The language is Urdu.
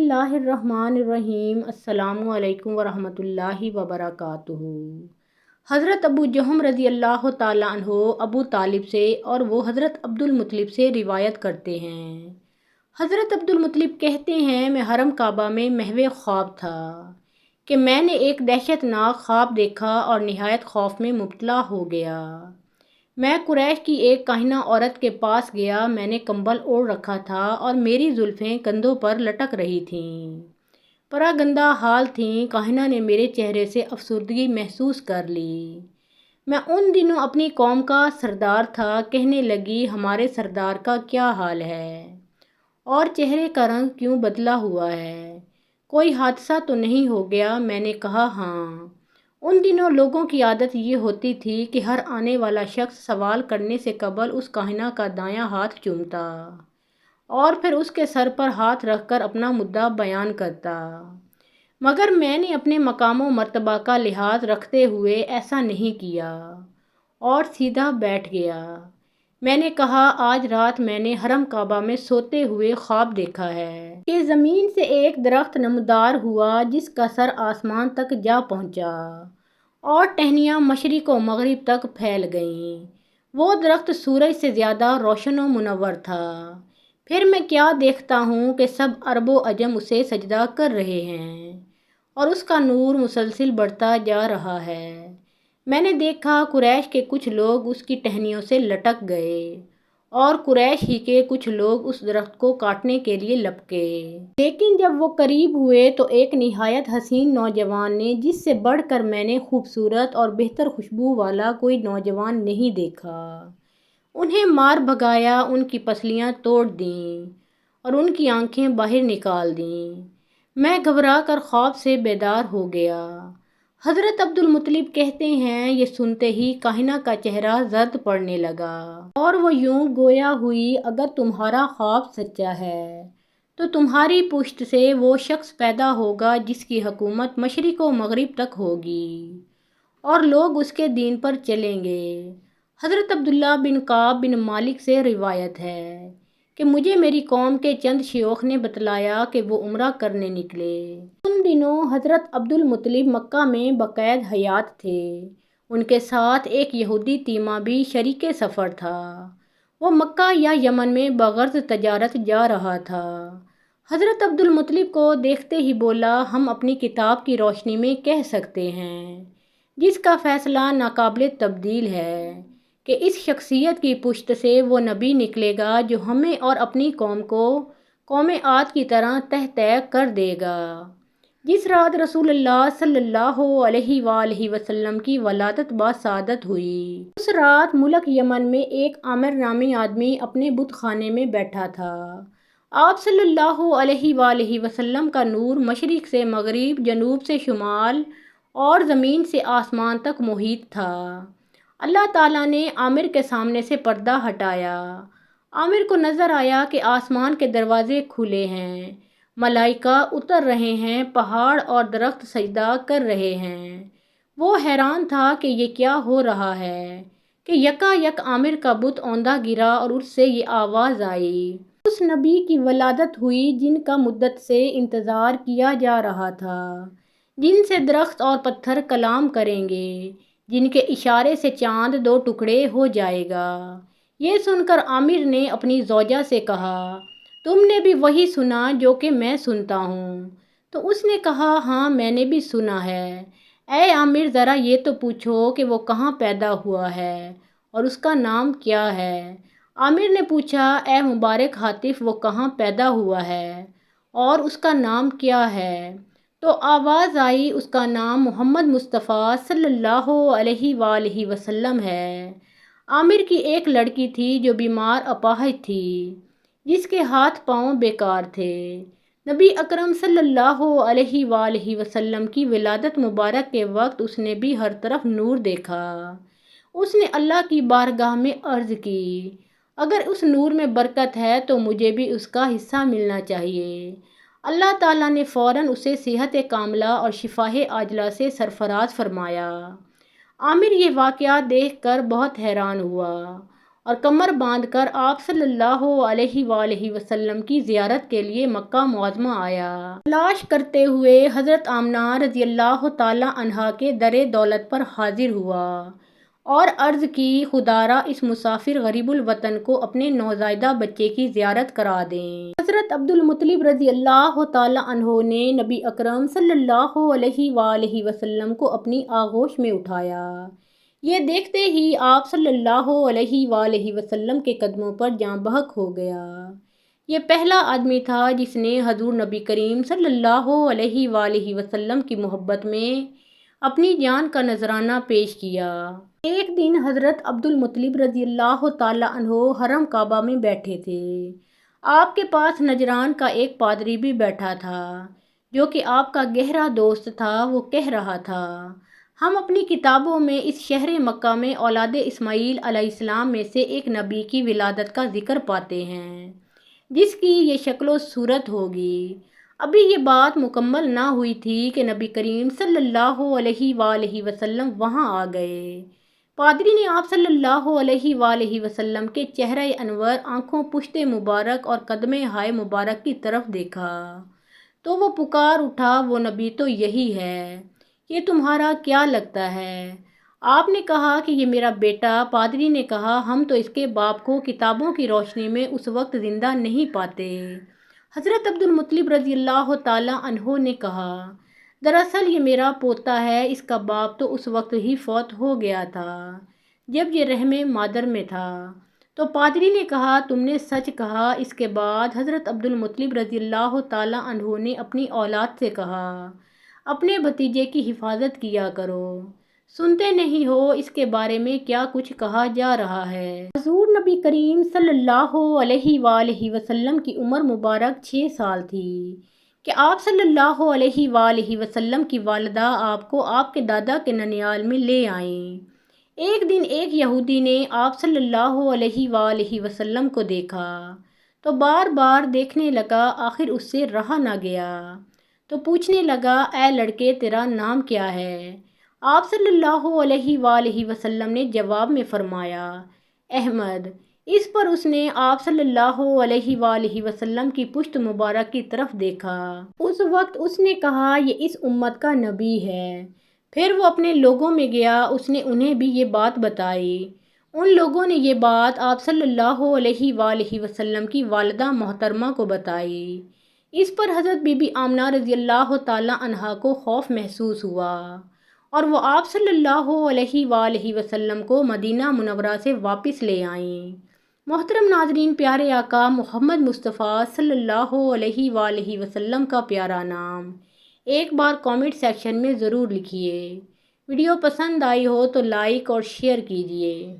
اللہ الرحمن الرحیم۔ السلام علیکم ورحمۃ اللہ وبرکاتہ۔ حضرت ابو جہم رضی اللہ تعالیٰ عنہ ابو طالب سے اور وہ حضرت عبد المطلب سے روایت کرتے ہیں۔ حضرت عبد المطلب کہتے ہیں میں حرم کعبہ میں محو خواب تھا کہ میں نے ایک دہشت ناک خواب دیکھا اور نہایت خوف میں مبتلا ہو گیا۔ میں قریش کی ایک کاہنہ عورت کے پاس گیا۔ میں نے کمبل اوڑھ رکھا تھا اور میری زلفیں کندھوں پر لٹک رہی تھیں، پراگندہ حال تھیں۔ کاہنہ نے میرے چہرے سے افسردگی محسوس کر لی۔ میں ان دنوں اپنی قوم کا سردار تھا۔ کہنے لگی ہمارے سردار کا کیا حال ہے اور چہرے کا رنگ کیوں بدلا ہوا ہے؟ کوئی حادثہ تو نہیں ہو گیا؟ میں نے کہا ہاں۔ ان دنوں لوگوں کی عادت یہ ہوتی تھی کہ ہر آنے والا شخص سوال کرنے سے قبل اس کاہنہ کا دایاں ہاتھ چومتا اور پھر اس کے سر پر ہاتھ رکھ کر اپنا مدعا بیان کرتا، مگر میں نے اپنے مقام و مرتبہ کا لحاظ رکھتے ہوئے ایسا نہیں کیا اور سیدھا بیٹھ گیا۔ میں نے کہا آج رات میں نے حرم کعبہ میں سوتے ہوئے خواب دیکھا ہے کہ زمین سے ایک درخت نمودار ہوا جس کا سر آسمان تک جا پہنچا اور ٹہنیاں مشرق و مغرب تک پھیل گئیں۔ وہ درخت سورج سے زیادہ روشن و منور تھا۔ پھر میں کیا دیکھتا ہوں کہ سب عرب و عجم اسے سجدہ کر رہے ہیں اور اس کا نور مسلسل بڑھتا جا رہا ہے۔ میں نے دیکھا قریش کے کچھ لوگ اس کی ٹہنیوں سے لٹک گئے اور قریش ہی کے کچھ لوگ اس درخت کو کاٹنے کے لیے لپکے، لیکن جب وہ قریب ہوئے تو ایک نہایت حسین نوجوان نے، جس سے بڑھ کر میں نے خوبصورت اور بہتر خوشبو والا کوئی نوجوان نہیں دیکھا، انہیں مار بھگایا، ان کی پسلیاں توڑ دیں اور ان کی آنکھیں باہر نکال دیں۔ میں گھبرا کر خواب سے بیدار ہو گیا۔ حضرت عبد المطلب کہتے ہیں یہ سنتے ہی کاہنہ کا چہرہ زرد پڑنے لگا اور وہ یوں گویا ہوئی اگر تمہارا خواب سچا ہے تو تمہاری پشت سے وہ شخص پیدا ہوگا جس کی حکومت مشرق و مغرب تک ہوگی اور لوگ اس کے دین پر چلیں گے۔ حضرت عبداللہ بن کعب بن مالک سے روایت ہے کہ مجھے میری قوم کے چند شیوخ نے بتلایا کہ وہ عمرہ کرنے نکلے۔ ان دنوں حضرت عبد المطلب مکہ میں باقید حیات تھے۔ ان کے ساتھ ایک یہودی تیمہ بھی شریک سفر تھا۔ وہ مکہ یا یمن میں بغرض تجارت جا رہا تھا۔ حضرت عبد المطلب کو دیکھتے ہی بولا ہم اپنی کتاب کی روشنی میں کہہ سکتے ہیں، جس کا فیصلہ ناقابل تبدیل ہے، کہ اس شخصیت کی پشت سے وہ نبی نکلے گا جو ہمیں اور اپنی قوم کو قوم عاد کی طرح تہہ تہہ کر دے گا۔ جس رات رسول اللہ صلی اللہ علیہ وآلہ وسلم کی ولادت بسعادت ہوئی، اس رات ملک یمن میں ایک عامر نامی آدمی اپنے بت خانے میں بیٹھا تھا۔ آپ صلی اللہ علیہ وآلہ وسلم کا نور مشرق سے مغرب، جنوب سے شمال اور زمین سے آسمان تک محیط تھا۔ اللہ تعالیٰ نے عامر کے سامنے سے پردہ ہٹایا۔ عامر کو نظر آیا کہ آسمان کے دروازے کھلے ہیں، ملائکہ اتر رہے ہیں، پہاڑ اور درخت سجدہ کر رہے ہیں۔ وہ حیران تھا کہ یہ کیا ہو رہا ہے کہ یکا یک عامر کا بت اوندا گرا اور اس سے یہ آواز آئی، اس نبی کی ولادت ہوئی جن کا مدت سے انتظار کیا جا رہا تھا، جن سے درخت اور پتھر کلام کریں گے، جن کے اشارے سے چاند دو ٹکڑے ہو جائے گا۔ یہ سن کر عامر نے اپنی زوجہ سے کہا تم نے بھی وہی سنا جو کہ میں سنتا ہوں؟ تو اس نے کہا ہاں میں نے بھی سنا ہے۔ اے عامر ذرا یہ تو پوچھو کہ وہ کہاں پیدا ہوا ہے اور اس کا نام کیا ہے؟ عامر نے پوچھا اے مبارک ہاتف وہ کہاں پیدا ہوا ہے اور اس کا نام کیا ہے؟ تو آواز آئی اس کا نام محمد مصطفیٰ صلی اللہ علیہ وآلہ وسلم ہے۔ عامر کی ایک لڑکی تھی جو بیمار اپاہج تھی، جس کے ہاتھ پاؤں بیکار تھے۔ نبی اکرم صلی اللہ علیہ وآلہ وسلم کی ولادت مبارک کے وقت اس نے بھی ہر طرف نور دیکھا۔ اس نے اللہ کی بارگاہ میں عرض کی اگر اس نور میں برکت ہے تو مجھے بھی اس کا حصہ ملنا چاہیے۔ اللہ تعالیٰ نے فوراً اسے صحت کاملہ اور شفاء عاجلہ سے سرفراز فرمایا۔ عامر یہ واقعہ دیکھ کر بہت حیران ہوا اور کمر باندھ کر آپ صلی اللہ علیہ وآلہ وسلم کی زیارت کے لیے مکہ معظمہ آیا۔ تلاش کرتے ہوئے حضرت آمنہ رضی اللہ تعالیٰ عنہا کے در دولت پر حاضر ہوا اور عرض کی خدارا اس مسافر غریب الوطن کو اپنے نوزائیدہ بچے کی زیارت کرا دیں۔ حضرت عبدالمطلب رضی اللہ تعالیٰ عنہ نے نبی اکرم صلی اللہ علیہ وآلہ وسلم کو اپنی آغوش میں اٹھایا۔ یہ دیکھتے ہی آپ صلی اللہ علیہ وآلہ وسلم کے قدموں پر جاں بحق ہو گیا۔ یہ پہلا آدمی تھا جس نے حضور نبی کریم صلی اللہ علیہ وآلہ وسلم کی محبت میں اپنی جان کا نذرانہ پیش کیا۔ ایک دن حضرت عبدالمطلب رضی اللہ تعالیٰ عنہ حرم کعبہ میں بیٹھے تھے۔ آپ کے پاس نجران کا ایک پادری بھی بیٹھا تھا جو کہ آپ کا گہرا دوست تھا۔ وہ کہہ رہا تھا، ہم اپنی کتابوں میں اس شہر مکہ میں اولاد اسماعیل علیہ السلام میں سے ایک نبی کی ولادت کا ذکر پاتے ہیں جس کی یہ شکل و صورت ہوگی۔ ابھی یہ بات مکمل نہ ہوئی تھی کہ نبی کریم صلی اللہ علیہ وآلہ وسلم وہاں آ گئے۔ پادری نے آپ صلی اللہ علیہ وآلہ وسلم کے چہرہ انور، آنکھوں پشت مبارک اور قدم ہائے مبارک کی طرف دیکھا تو وہ پکار اٹھا، وہ نبی تو یہی ہے، یہ تمہارا کیا لگتا ہے؟ آپ نے کہا کہ یہ میرا بیٹا۔ پادری نے کہا، ہم تو اس کے باپ کو کتابوں کی روشنی میں اس وقت زندہ نہیں پاتے۔ حضرت عبدالمطلب رضی اللہ تعالیٰ عنہ نے کہا، دراصل یہ میرا پوتا ہے، اس کا باپ تو اس وقت ہی فوت ہو گیا تھا جب یہ رحم مادر میں تھا۔ تو پادری نے کہا، تم نے سچ کہا۔ اس کے بعد حضرت عبدالمطلب رضی اللہ تعالیٰ عنہ نے اپنی اولاد سے کہا، اپنے بھتیجے کی حفاظت کیا کرو، سنتے نہیں ہو اس کے بارے میں کیا کچھ کہا جا رہا ہے۔ حضور نبی کریم صلی اللہ علیہ وآلہ وسلم کی عمر مبارک 6 سال تھی کہ آپ صلی اللہ علیہ وآلہ وسلم کی والدہ آپ کو آپ کے دادا کے ننیال میں لے آئیں۔ ایک دن ایک یہودی نے آپ صلی اللہ علیہ وآلہ وسلم کو دیکھا تو بار بار دیکھنے لگا، آخر اس سے رہا نہ گیا تو پوچھنے لگا، اے لڑکے تیرا نام کیا ہے؟ آپ صلی اللہ علیہ وآلہ وسلم نے جواب میں فرمایا، احمد۔ اس پر اس نے آپ صلی اللہ علیہ وآلہ وسلم کی پشت مبارک کی طرف دیکھا۔ اس وقت اس نے کہا، یہ اس امت کا نبی ہے۔ پھر وہ اپنے لوگوں میں گیا، اس نے انہیں بھی یہ بات بتائی۔ ان لوگوں نے یہ بات آپ صلی اللہ علیہ وآلہ وسلم کی والدہ محترمہ کو بتائی۔ اس پر حضرت بی بی آمنہ رضی اللہ تعالیٰ عنہا کو خوف محسوس ہوا اور وہ آپ صلی اللہ علیہ وآلہ وسلم کو مدینہ منورہ سے واپس لے آئیں۔ محترم ناظرین، پیارے آقا محمد مصطفیٰ صلی اللہ علیہ وآلہ وسلم کا پیارا نام ایک بار کامنٹ سیکشن میں ضرور لکھیے۔ ویڈیو پسند آئی ہو تو لائک اور شیئر کیجیے۔